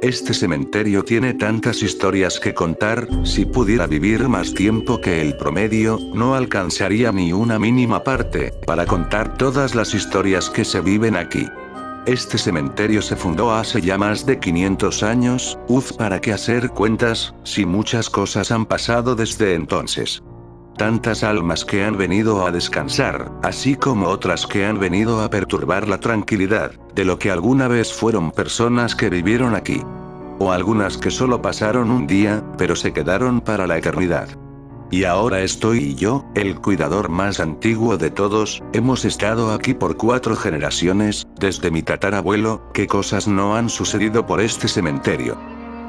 Este cementerio tiene tantas historias que contar, si pudiera vivir más tiempo que el promedio, no alcanzaría ni una mínima parte, para contar todas las historias que se viven aquí. Este cementerio se fundó hace ya más de 500 años, para qué hacer cuentas, si muchas cosas han pasado desde entonces. Tantas almas que han venido a descansar, así como otras que han venido a perturbar la tranquilidad, de lo que alguna vez fueron personas que vivieron aquí. O algunas que solo pasaron un día, pero se quedaron para la eternidad. Y ahora estoy yo, el cuidador más antiguo de todos, hemos estado aquí por 4 generaciones, desde mi tatarabuelo, qué cosas no han sucedido por este cementerio.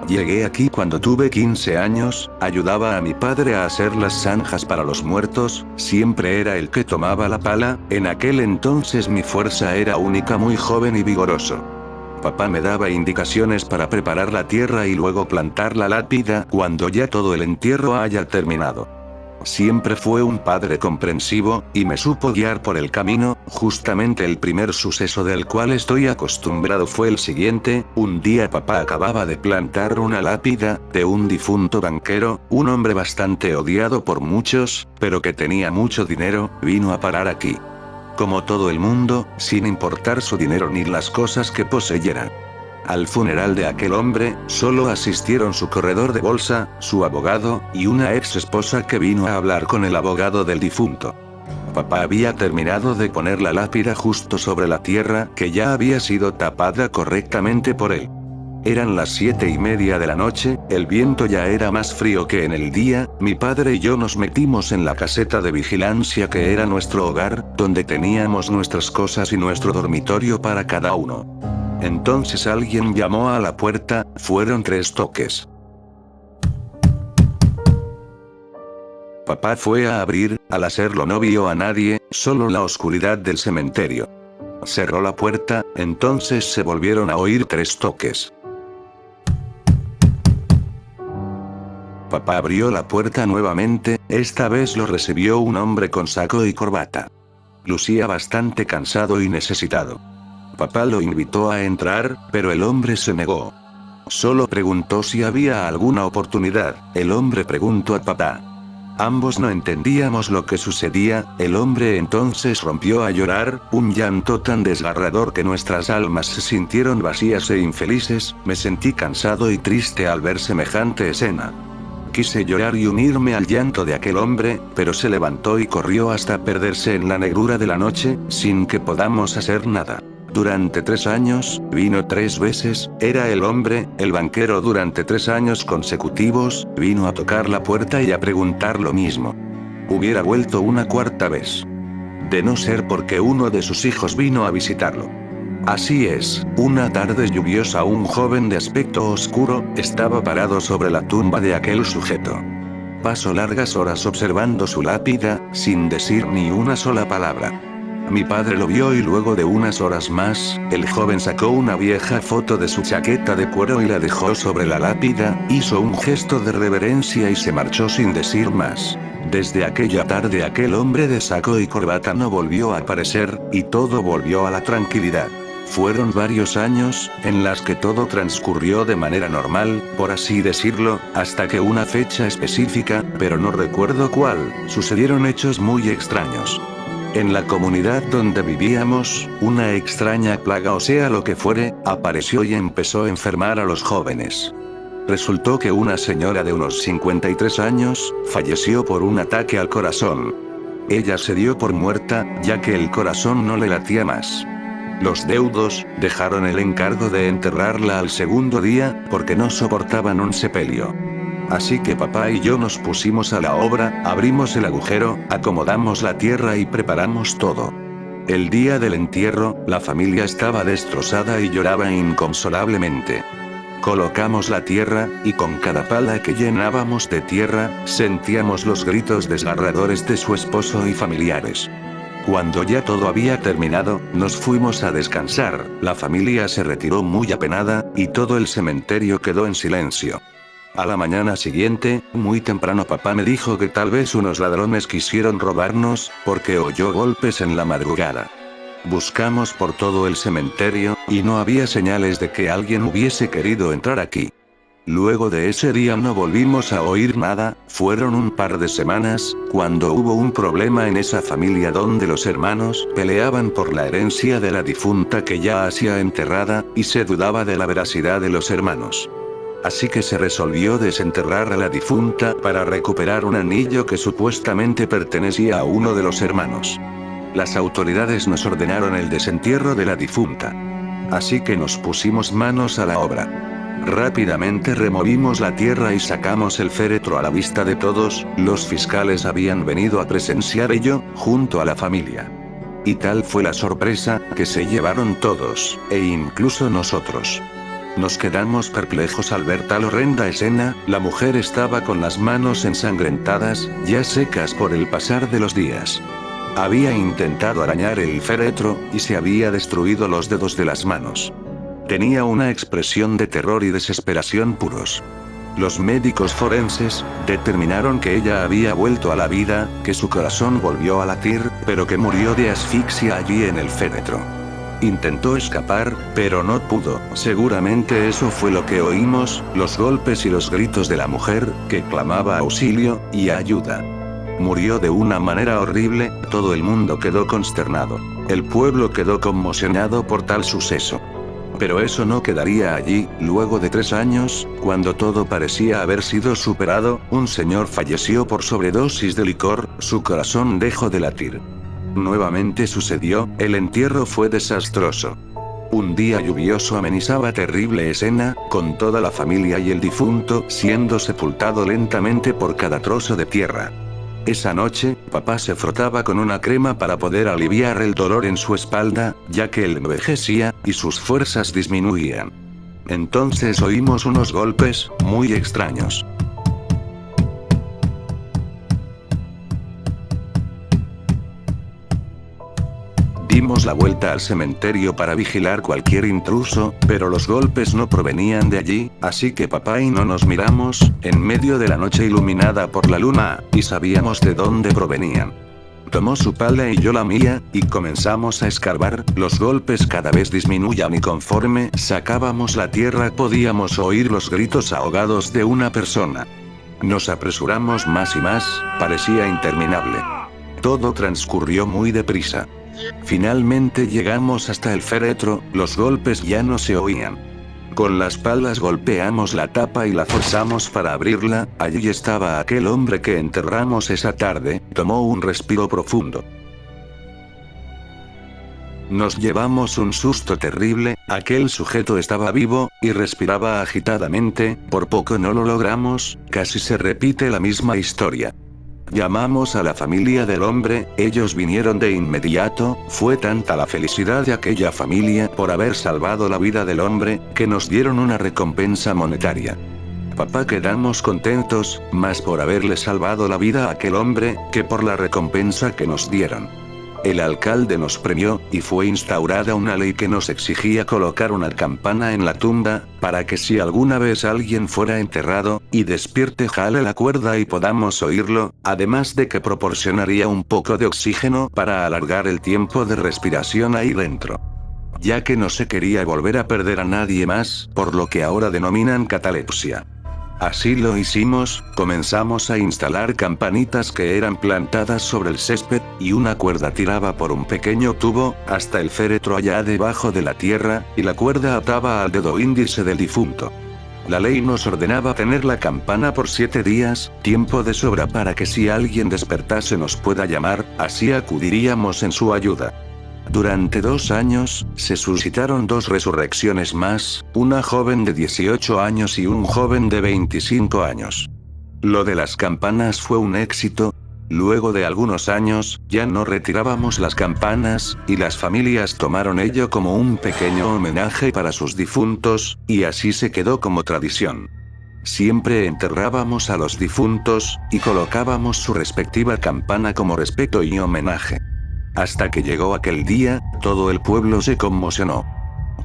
Llegué aquí cuando tuve 15 años, ayudaba a mi padre a hacer las zanjas para los muertos, siempre era el que tomaba la pala, en aquel entonces mi fuerza era única, muy joven y vigoroso. Papá me daba indicaciones para preparar la tierra y luego plantar la lápida cuando ya todo el entierro haya terminado. Siempre fue un padre comprensivo, y me supo guiar por el camino. Justamente el primer suceso del cual estoy acostumbrado fue el siguiente: un día papá acababa de plantar una lápida, de un difunto banquero, un hombre bastante odiado por muchos, pero que tenía mucho dinero, vino a parar aquí. Como todo el mundo, sin importar su dinero ni las cosas que poseyeran. Al funeral de aquel hombre, solo asistieron su corredor de bolsa, su abogado, y una ex esposa que vino a hablar con el abogado del difunto. Papá había terminado de poner la lápida justo sobre la tierra que ya había sido tapada correctamente por él. Eran las 7:30 de la noche, el viento ya era más frío que en el día, mi padre y yo nos metimos en la caseta de vigilancia que era nuestro hogar, donde teníamos nuestras cosas y nuestro dormitorio para cada uno. Entonces alguien llamó a la puerta, fueron 3 toques. Papá fue a abrir, al hacerlo no vio a nadie, solo la oscuridad del cementerio. Cerró la puerta, entonces se volvieron a oír 3 toques. Papá abrió la puerta nuevamente, esta vez lo recibió un hombre con saco y corbata. Lucía bastante cansado y necesitado. Papá lo invitó a entrar, pero el hombre se negó. Solo preguntó si había alguna oportunidad. El hombre preguntó a papá. Ambos no entendíamos lo que sucedía. El hombre entonces rompió a llorar, un llanto tan desgarrador que nuestras almas se sintieron vacías e infelices. Me sentí cansado y triste al ver semejante escena. Quise llorar y unirme al llanto de aquel hombre, pero se levantó y corrió hasta perderse en la negrura de la noche, sin que podamos hacer nada. Durante 3 años, vino 3 veces, era el hombre, el banquero. Durante 3 años consecutivos, vino a tocar la puerta y a preguntar lo mismo. Hubiera vuelto una 4ª vez. De no ser porque uno de sus hijos vino a visitarlo. Así es, una tarde lluviosa un joven de aspecto oscuro, estaba parado sobre la tumba de aquel sujeto. Pasó largas horas observando su lápida, sin decir ni una sola palabra. Mi padre lo vio y luego de unas horas más, el joven sacó una vieja foto de su chaqueta de cuero y la dejó sobre la lápida, hizo un gesto de reverencia y se marchó sin decir más. Desde aquella tarde aquel hombre de saco y corbata no volvió a aparecer, y todo volvió a la tranquilidad. Fueron varios años, en las que todo transcurrió de manera normal, por así decirlo, hasta que una fecha específica, pero no recuerdo cuál, sucedieron hechos muy extraños. En la comunidad donde vivíamos, una extraña plaga o sea lo que fuere, apareció y empezó a enfermar a los jóvenes. Resultó que una señora de unos 53 años, falleció por un ataque al corazón. Ella se dio por muerta, ya que el corazón no le latía más. Los deudos, dejaron el encargo de enterrarla al 2.º día, porque no soportaban un sepelio. Así que papá y yo nos pusimos a la obra, abrimos el agujero, acomodamos la tierra y preparamos todo. El día del entierro, la familia estaba destrozada y lloraba inconsolablemente. Colocamos la tierra, y con cada pala que llenábamos de tierra, sentíamos los gritos desgarradores de su esposo y familiares. Cuando ya todo había terminado, nos fuimos a descansar, la familia se retiró muy apenada, y todo el cementerio quedó en silencio. A la mañana siguiente, muy temprano papá me dijo que tal vez unos ladrones quisieron robarnos, porque oyó golpes en la madrugada. Buscamos por todo el cementerio, y no había señales de que alguien hubiese querido entrar aquí. Luego de ese día no volvimos a oír nada. Fueron un par de semanas, cuando hubo un problema en esa familia donde los hermanos peleaban por la herencia de la difunta que ya hacía enterrada, y se dudaba de la veracidad de los hermanos. Así que se resolvió desenterrar a la difunta para recuperar un anillo que supuestamente pertenecía a uno de los hermanos. Las autoridades nos ordenaron el desentierro de la difunta. Así que nos pusimos manos a la obra. Rápidamente removimos la tierra y sacamos el féretro a la vista de todos. Los fiscales habían venido a presenciar ello, junto a la familia. Y tal fue la sorpresa, que se llevaron todos, e incluso nosotros. Nos quedamos perplejos al ver tal horrenda escena. La mujer estaba con las manos ensangrentadas, ya secas por el pasar de los días. Había intentado arañar el féretro, y se había destruido los dedos de las manos. Tenía una expresión de terror y desesperación puros. Los médicos forenses determinaron que ella había vuelto a la vida, que su corazón volvió a latir, pero que murió de asfixia allí en el féretro. Intentó escapar, pero no pudo. Seguramente eso fue lo que oímos, los golpes y los gritos de la mujer, que clamaba auxilio y ayuda. Murió de una manera horrible. Todo el mundo quedó consternado. El pueblo quedó conmocionado por tal suceso. Pero eso no quedaría allí. Luego de 3 años, cuando todo parecía haber sido superado, un señor falleció por sobredosis de licor. Su corazón dejó de latir. Nuevamente sucedió. El entierro fue desastroso. Un día lluvioso amenizaba terrible escena, con toda la familia y el difunto siendo sepultado lentamente por cada trozo de tierra. Esa noche, papá se frotaba con una crema para poder aliviar el dolor en su espalda, ya que él envejecía, y sus fuerzas disminuían. Entonces oímos unos golpes, muy extraños. Dimos la vuelta al cementerio para vigilar cualquier intruso, pero los golpes no provenían de allí, así que papá y no nos miramos, en medio de la noche iluminada por la luna, y sabíamos de dónde provenían. Tomó su pala y yo la mía, y comenzamos a escarbar. Los golpes cada vez disminuían y conforme sacábamos la tierra podíamos oír los gritos ahogados de una persona. Nos apresuramos más y más, parecía interminable. Todo transcurrió muy deprisa. Finalmente llegamos hasta el féretro. Los golpes ya no se oían. Con las palas golpeamos la tapa y la forzamos para abrirla. Allí estaba aquel hombre que enterramos esa tarde. Tomó un respiro profundo. Nos llevamos un susto terrible. Aquel sujeto estaba vivo, y respiraba agitadamente. Por poco no lo logramos. Casi se repite la misma historia. Llamamos a la familia del hombre, ellos vinieron de inmediato. Fue tanta la felicidad de aquella familia por haber salvado la vida del hombre, que nos dieron una recompensa monetaria. Papá quedamos contentos, más por haberle salvado la vida a aquel hombre, que por la recompensa que nos dieron. El alcalde nos premió, y fue instaurada una ley que nos exigía colocar una campana en la tumba, para que si alguna vez alguien fuera enterrado, y despierte jale la cuerda y podamos oírlo, además de que proporcionaría un poco de oxígeno para alargar el tiempo de respiración ahí dentro. Ya que no se quería volver a perder a nadie más, por lo que ahora denominan catalepsia. Así lo hicimos, comenzamos a instalar campanitas que eran plantadas sobre el césped, y una cuerda tiraba por un pequeño tubo, hasta el féretro allá debajo de la tierra, y la cuerda ataba al dedo índice del difunto. La ley nos ordenaba tener la campana por 7 días, tiempo de sobra para que si alguien despertase nos pueda llamar, así acudiríamos en su ayuda. Durante 2 años, se suscitaron 2 resurrecciones más, una joven de 18 años y un joven de 25 años. Lo de las campanas fue un éxito. Luego de algunos años, ya no retirábamos las campanas, y las familias tomaron ello como un pequeño homenaje para sus difuntos, y así se quedó como tradición. Siempre enterrábamos a los difuntos, y colocábamos su respectiva campana como respeto y homenaje. Hasta que llegó aquel día, todo el pueblo se conmocionó.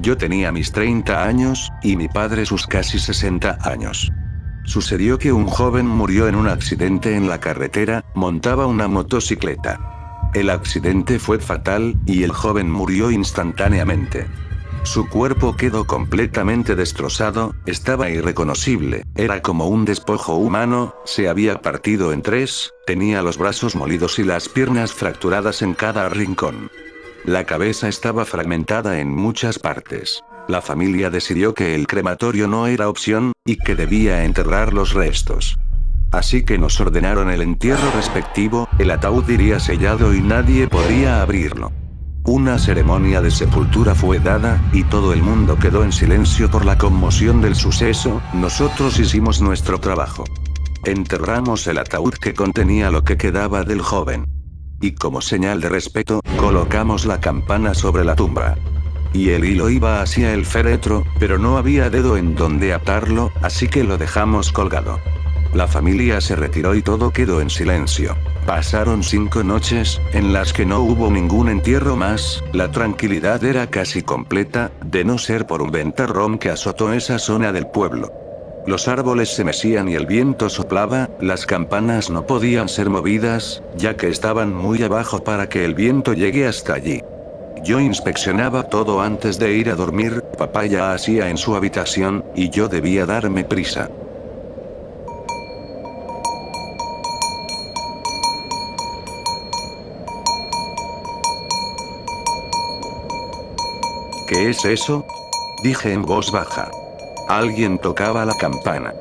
Yo tenía mis 30 años, y mi padre sus casi 60 años. Sucedió que un joven murió en un accidente en la carretera, montaba una motocicleta. El accidente fue fatal, y el joven murió instantáneamente. Su cuerpo quedó completamente destrozado, estaba irreconocible, era como un despojo humano, se había partido en tres, tenía los brazos molidos y las piernas fracturadas en cada rincón. La cabeza estaba fragmentada en muchas partes. La familia decidió que el crematorio no era opción, y que debía enterrar los restos. Así que nos ordenaron el entierro respectivo, el ataúd iría sellado y nadie podría abrirlo. Una ceremonia de sepultura fue dada, y todo el mundo quedó en silencio por la conmoción del suceso. Nosotros hicimos nuestro trabajo. Enterramos el ataúd que contenía lo que quedaba del joven. Y como señal de respeto, colocamos la campana sobre la tumba. Y el hilo iba hacia el féretro, pero no había dedo en donde atarlo, así que lo dejamos colgado. La familia se retiró y todo quedó en silencio. Pasaron 5 noches, en las que no hubo ningún entierro más, la tranquilidad era casi completa, de no ser por un ventarrón que azotó esa zona del pueblo. Los árboles se mecían y el viento soplaba, las campanas no podían ser movidas, ya que estaban muy abajo para que el viento llegue hasta allí. Yo inspeccionaba todo antes de ir a dormir, papá ya hacía en su habitación, y yo debía darme prisa. ¿Qué es eso? Dije en voz baja. Alguien tocaba la campana.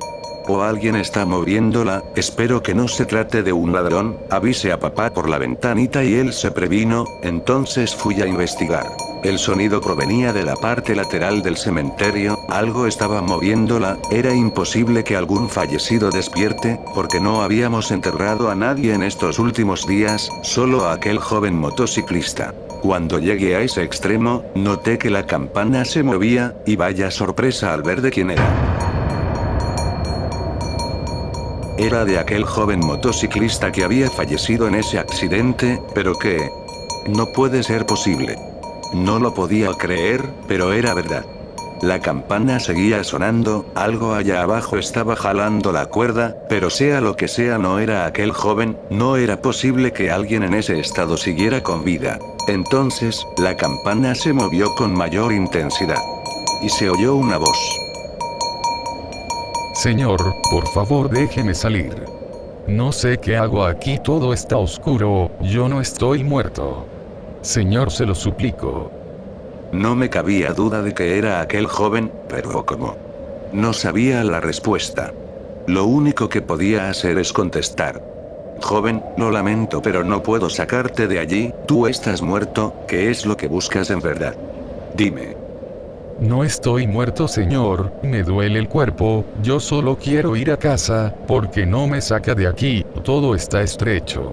O alguien está moviéndola, espero que no se trate de un ladrón, avise a papá por la ventanita y él se previno, entonces fui a investigar. El sonido provenía de la parte lateral del cementerio, algo estaba moviéndola, era imposible que algún fallecido despierte, porque no habíamos enterrado a nadie en estos últimos días, solo a aquel joven motociclista. Cuando llegué a ese extremo, noté que la campana se movía, y vaya sorpresa al ver de quién era. Era de aquel joven motociclista que había fallecido en ese accidente, pero que... no puede ser posible. No lo podía creer, pero era verdad. La campana seguía sonando, algo allá abajo estaba jalando la cuerda, pero sea lo que sea no era aquel joven, no era posible que alguien en ese estado siguiera con vida. Entonces, la campana se movió con mayor intensidad. Y se oyó una voz. Señor, por favor déjeme salir. No sé qué hago aquí, todo está oscuro, yo no estoy muerto. Señor, se lo suplico. No me cabía duda de que era aquel joven, pero ¿cómo? No sabía la respuesta. Lo único que podía hacer es contestar. Joven, lo lamento pero no puedo sacarte de allí, tú estás muerto, ¿qué es lo que buscas en verdad? Dime. No estoy muerto, señor, me duele el cuerpo, yo solo quiero ir a casa, porque no me saca de aquí, todo está estrecho.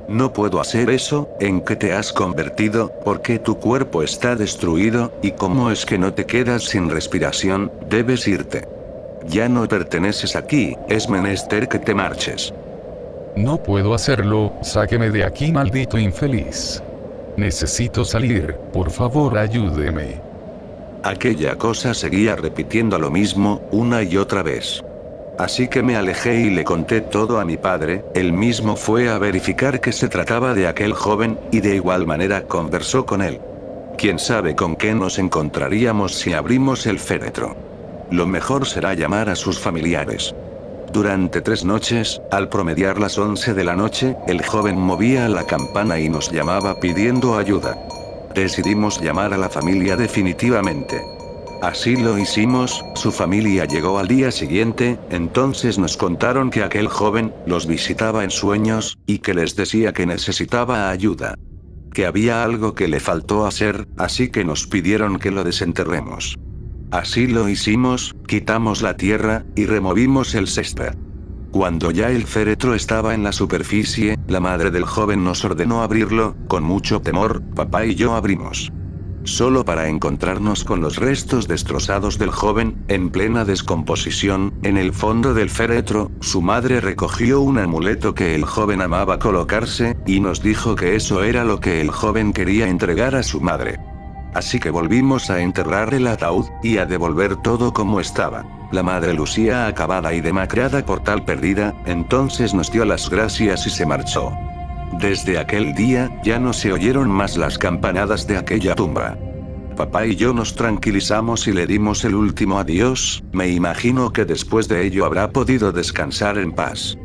No puedo hacer eso, ¿en qué te has convertido? ¿Por qué tu cuerpo está destruido? ¿Y cómo es que no te quedas sin respiración? Debes irte. Ya no perteneces aquí, es menester que te marches. No puedo hacerlo, sáqueme de aquí, maldito infeliz. Necesito salir, por favor ayúdeme. Aquella cosa seguía repitiendo lo mismo, una y otra vez. Así que me alejé y le conté todo a mi padre, él mismo fue a verificar que se trataba de aquel joven, y de igual manera conversó con él. Quién sabe con qué nos encontraríamos si abrimos el féretro. Lo mejor será llamar a sus familiares. Durante 3 noches, al promediar las 11 de la noche, el joven movía la campana y nos llamaba pidiendo ayuda. Decidimos llamar a la familia definitivamente. Así lo hicimos, su familia llegó al día siguiente, entonces nos contaron que aquel joven los visitaba en sueños, y que les decía que necesitaba ayuda. Que había algo que le faltó hacer, así que nos pidieron que lo desenterremos. Así lo hicimos, quitamos la tierra, y removimos el césped. Cuando ya el féretro estaba en la superficie, la madre del joven nos ordenó abrirlo, con mucho temor, papá y yo abrimos. Solo para encontrarnos con los restos destrozados del joven, en plena descomposición, en el fondo del féretro, su madre recogió un amuleto que el joven amaba colocarse, y nos dijo que eso era lo que el joven quería entregar a su madre. Así que volvimos a enterrar el ataúd, y a devolver todo como estaba. La madre lucía acabada y demacrada por tal pérdida, entonces nos dio las gracias y se marchó. Desde aquel día, ya no se oyeron más las campanadas de aquella tumba. Papá y yo nos tranquilizamos y le dimos el último adiós. Me imagino que después de ello habrá podido descansar en paz.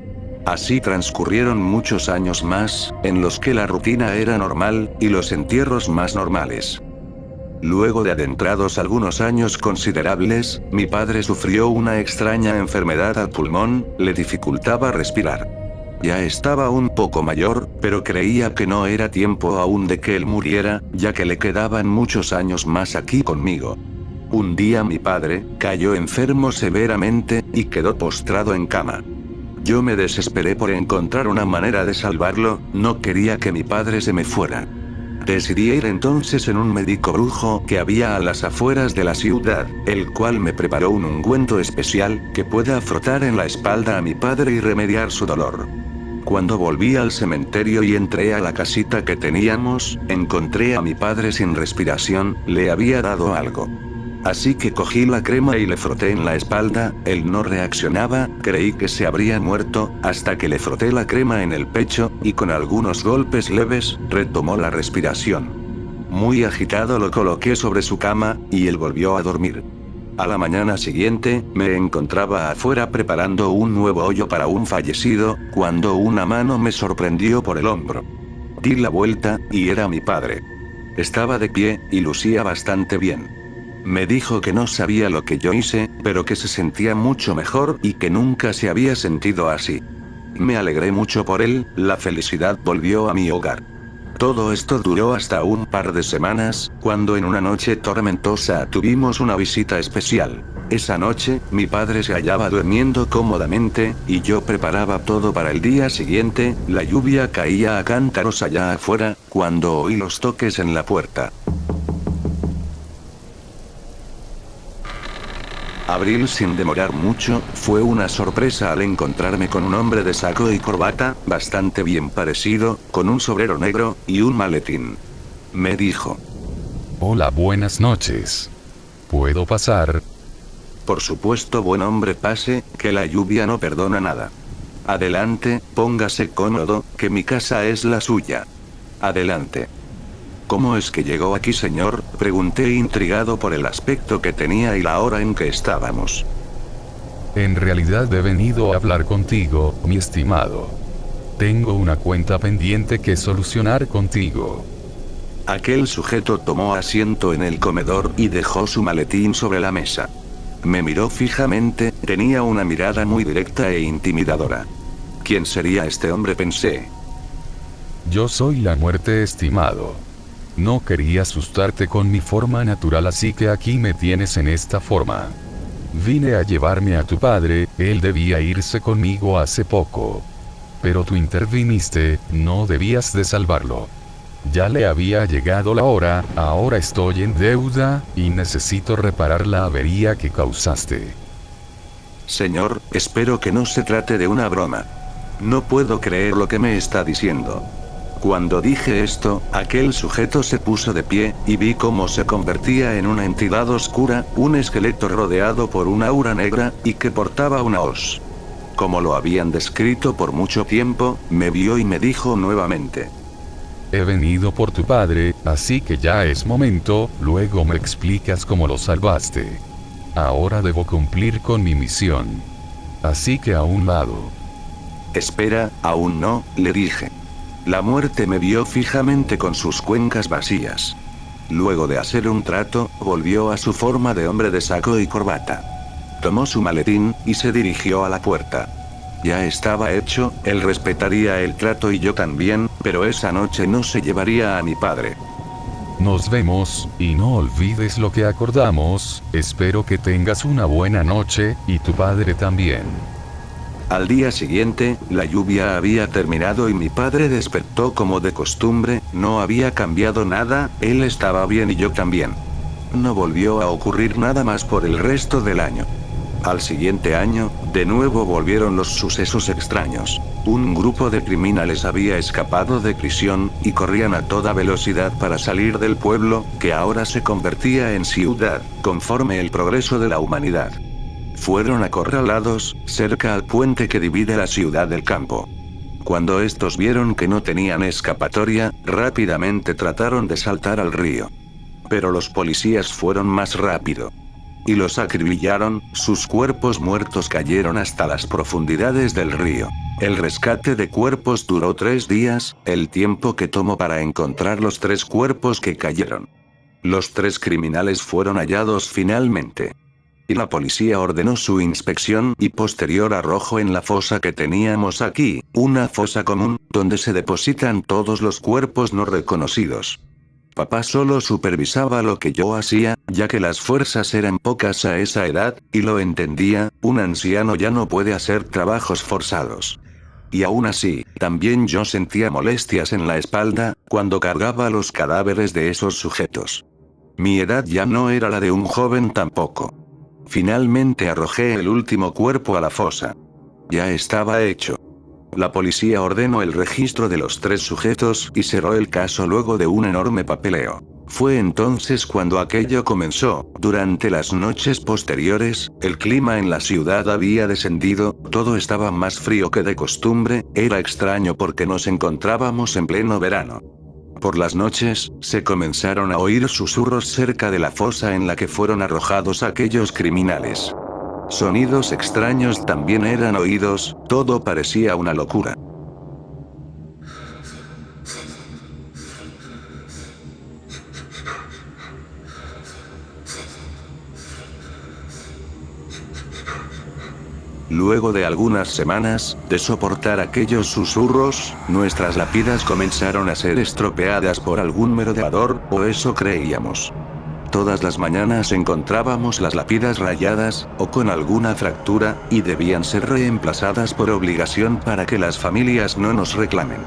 Así transcurrieron muchos años más, en los que la rutina era normal, y los entierros más normales. Luego de adentrados algunos años considerables, mi padre sufrió una extraña enfermedad al pulmón, le dificultaba respirar. Ya estaba un poco mayor, pero creía que no era tiempo aún de que él muriera, ya que le quedaban muchos años más aquí conmigo. Un día mi padre cayó enfermo severamente, y quedó postrado en cama. Yo me desesperé por encontrar una manera de salvarlo, no quería que mi padre se me fuera. Decidí ir entonces en un médico brujo que había a las afueras de la ciudad, el cual me preparó un ungüento especial que pueda frotar en la espalda a mi padre y remediar su dolor. Cuando volví al cementerio y entré a la casita que teníamos, encontré a mi padre sin respiración, le había dado algo. Así que cogí la crema y le froté en la espalda, él no reaccionaba, creí que se habría muerto, hasta que le froté la crema en el pecho, y con algunos golpes leves, retomó la respiración. Muy agitado lo coloqué sobre su cama, y él volvió a dormir. A la mañana siguiente, me encontraba afuera preparando un nuevo hoyo para un fallecido, cuando una mano me sorprendió por el hombro. Di la vuelta, y era mi padre. Estaba de pie, y lucía bastante bien. Me dijo que no sabía lo que yo hice, pero que se sentía mucho mejor y que nunca se había sentido así. Me alegré mucho por él, la felicidad volvió a mi hogar. Todo esto duró hasta un par de semanas, cuando en una noche tormentosa tuvimos una visita especial. Esa noche, mi padre se hallaba durmiendo cómodamente, y yo preparaba todo para el día siguiente. La lluvia caía a cántaros allá afuera, cuando oí los toques en la puerta. Abrir sin demorar mucho, fue una sorpresa al encontrarme con un hombre de saco y corbata, bastante bien parecido, con un sombrero negro, y un maletín. Me dijo: Hola, buenas noches. ¿Puedo pasar? Por supuesto, buen hombre, pase, que la lluvia no perdona nada. Adelante, póngase cómodo, que mi casa es la suya. Adelante. ¿Cómo es que llegó aquí, señor?, pregunté intrigado por el aspecto que tenía y la hora en que estábamos. En realidad he venido a hablar contigo, mi estimado. Tengo una cuenta pendiente que solucionar contigo. Aquel sujeto tomó asiento en el comedor y dejó su maletín sobre la mesa. Me miró fijamente, tenía una mirada muy directa e intimidadora. ¿Quién sería este hombre?, pensé. Yo soy la muerte, estimado. No quería asustarte con mi forma natural, así que aquí me tienes en esta forma. Vine a llevarme a tu padre, él debía irse conmigo hace poco. Pero tú interviniste, no debías de salvarlo. Ya le había llegado la hora, ahora estoy en deuda, y necesito reparar la avería que causaste. Señor, espero que no se trate de una broma. No puedo creer lo que me está diciendo. Cuando dije esto, aquel sujeto se puso de pie, y vi cómo se convertía en una entidad oscura, un esqueleto rodeado por una aura negra, y que portaba una hoz. Como lo habían descrito por mucho tiempo, me vio y me dijo nuevamente: He venido por tu padre, así que ya es momento, luego me explicas cómo lo salvaste. Ahora debo cumplir con mi misión. Así que a un lado. Espera, aún no, le dije. La muerte me vio fijamente con sus cuencas vacías. Luego de hacer un trato, volvió a su forma de hombre de saco y corbata. Tomó su maletín, y se dirigió a la puerta. Ya estaba hecho, él respetaría el trato y yo también, pero esa noche no se llevaría a mi padre. Nos vemos, y no olvides lo que acordamos, espero que tengas una buena noche, y tu padre también. Al día siguiente, la lluvia había terminado y mi padre despertó como de costumbre, no había cambiado nada, él estaba bien y yo también. No volvió a ocurrir nada más por el resto del año. Al siguiente año, de nuevo volvieron los sucesos extraños. Un grupo de criminales había escapado de prisión, y corrían a toda velocidad para salir del pueblo, que ahora se convertía en ciudad, conforme el progreso de la humanidad. Fueron acorralados, cerca al puente que divide la ciudad del campo. Cuando estos vieron que no tenían escapatoria, rápidamente trataron de saltar al río. Pero los policías fueron más rápido. Y los acribillaron, sus cuerpos muertos cayeron hasta las profundidades del río. El rescate de cuerpos duró 3 días, el tiempo que tomó para encontrar los 3 cuerpos que cayeron. Los 3 criminales fueron hallados finalmente. Y la policía ordenó su inspección y posterior arrojo en la fosa que teníamos aquí, una fosa común, donde se depositan todos los cuerpos no reconocidos. Papá solo supervisaba lo que yo hacía, ya que las fuerzas eran pocas a esa edad, y lo entendía, un anciano ya no puede hacer trabajos forzados. Y aún así, también yo sentía molestias en la espalda, cuando cargaba los cadáveres de esos sujetos. Mi edad ya no era la de un joven tampoco. Finalmente arrojé el último cuerpo a la fosa. Ya estaba hecho. La policía ordenó el registro de los 3 sujetos y cerró el caso luego de un enorme papeleo. Fue entonces cuando aquello comenzó. Durante las noches posteriores, el clima en la ciudad había descendido, todo estaba más frío que de costumbre, era extraño porque nos encontrábamos en pleno verano. Por las noches, se comenzaron a oír susurros cerca de la fosa en la que fueron arrojados aquellos criminales. Sonidos extraños también eran oídos, todo parecía una locura. Luego de algunas semanas, de soportar aquellos susurros, nuestras lápidas comenzaron a ser estropeadas por algún merodeador, o eso creíamos. Todas las mañanas encontrábamos las lápidas rayadas, o con alguna fractura, y debían ser reemplazadas por obligación para que las familias no nos reclamen.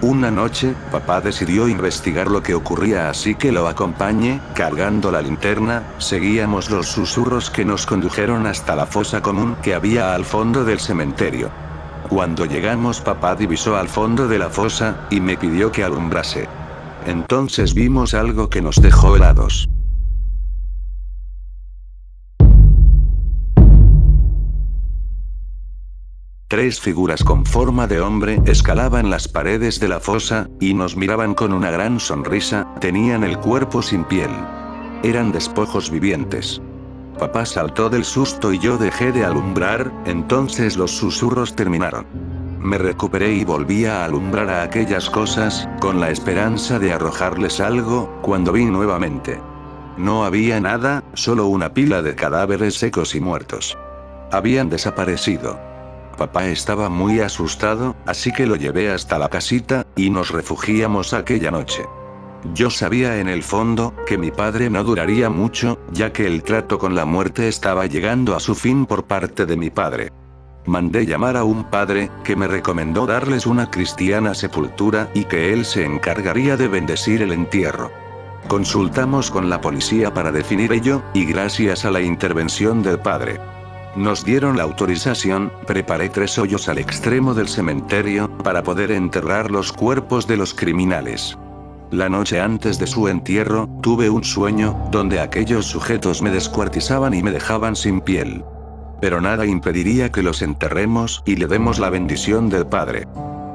Una noche, papá decidió investigar lo que ocurría, así que lo acompañé, cargando la linterna, seguíamos los susurros que nos condujeron hasta la fosa común que había al fondo del cementerio. Cuando llegamos, papá divisó al fondo de la fosa, y me pidió que alumbrase. Entonces vimos algo que nos dejó helados. Tres figuras con forma de hombre escalaban las paredes de la fosa, y nos miraban con una gran sonrisa, tenían el cuerpo sin piel. Eran despojos vivientes. Papá saltó del susto y yo dejé de alumbrar, entonces los susurros terminaron. Me recuperé y volví a alumbrar a aquellas cosas, con la esperanza de arrojarles algo, cuando vi nuevamente. No había nada, solo una pila de cadáveres secos y muertos. Habían desaparecido. Papá estaba muy asustado, así que lo llevé hasta la casita, y nos refugiamos aquella noche. Yo sabía en el fondo, que mi padre no duraría mucho, ya que el trato con la muerte estaba llegando a su fin por parte de mi padre. Mandé llamar a un padre, que me recomendó darles una cristiana sepultura, y que él se encargaría de bendecir el entierro. Consultamos con la policía para definir ello, y gracias a la intervención del padre, nos dieron la autorización. Preparé 3 hoyos al extremo del cementerio, para poder enterrar los cuerpos de los criminales. La noche antes de su entierro, tuve un sueño, donde aquellos sujetos me descuartizaban y me dejaban sin piel. Pero nada impediría que los enterremos, y le demos la bendición del Padre.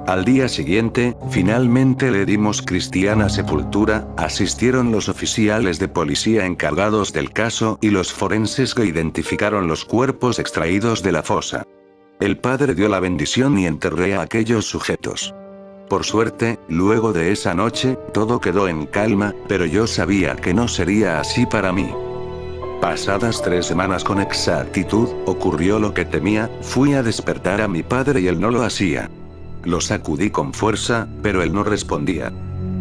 Al día siguiente, finalmente le dimos cristiana sepultura, asistieron los oficiales de policía encargados del caso y los forenses que identificaron los cuerpos extraídos de la fosa. El padre dio la bendición y enterré a aquellos sujetos. Por suerte, luego de esa noche, todo quedó en calma, pero yo sabía que no sería así para mí. Pasadas 3 semanas con exactitud, ocurrió lo que temía, fui a despertar a mi padre y él no lo hacía. Lo sacudí con fuerza, pero él no respondía.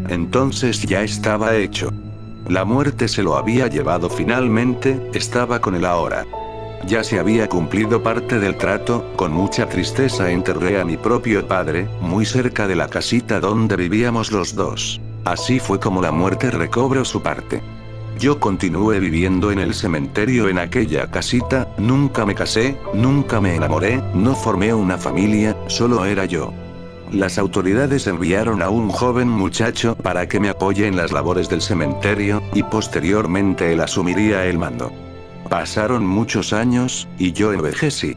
Entonces ya estaba hecho. La muerte se lo había llevado finalmente, estaba con él ahora. Ya se había cumplido parte del trato, con mucha tristeza enterré a mi propio padre, muy cerca de la casita donde vivíamos los dos. Así fue como la muerte recobró su parte. Yo continué viviendo en el cementerio en aquella casita, nunca me casé, nunca me enamoré, no formé una familia, solo era yo. Las autoridades enviaron a un joven muchacho para que me apoye en las labores del cementerio, y posteriormente él asumiría el mando. Pasaron muchos años, y yo envejecí.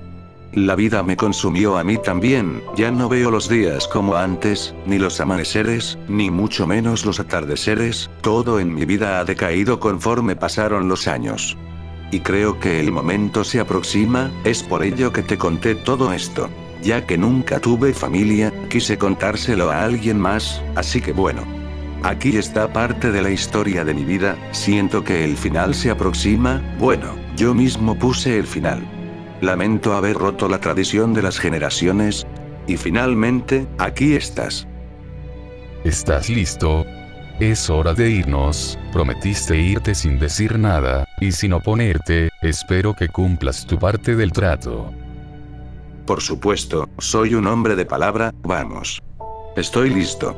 La vida me consumió a mí también, ya no veo los días como antes, ni los amaneceres, ni mucho menos los atardeceres, todo en mi vida ha decaído conforme pasaron los años. Y creo que el momento se aproxima, es por ello que te conté todo esto. Ya que nunca tuve familia, quise contárselo a alguien más, así que bueno. Aquí está parte de la historia de mi vida, siento que el final se aproxima, bueno, yo mismo puse el final. Lamento haber roto la tradición de las generaciones. Y finalmente, aquí estás. ¿Estás listo? Es hora de irnos, prometiste irte sin decir nada, y sin oponerte, espero que cumplas tu parte del trato. Por supuesto, soy un hombre de palabra, vamos. Estoy listo.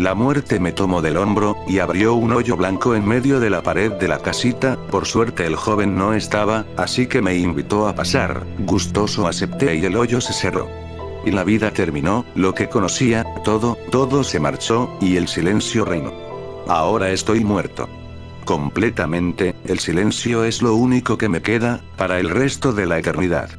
La muerte me tomó del hombro, y abrió un hoyo blanco en medio de la pared de la casita, por suerte el joven no estaba, así que me invitó a pasar, gustoso acepté y el hoyo se cerró. Y la vida terminó, lo que conocía, todo se marchó, y el silencio reinó. Ahora estoy muerto. Completamente, el silencio es lo único que me queda, para el resto de la eternidad.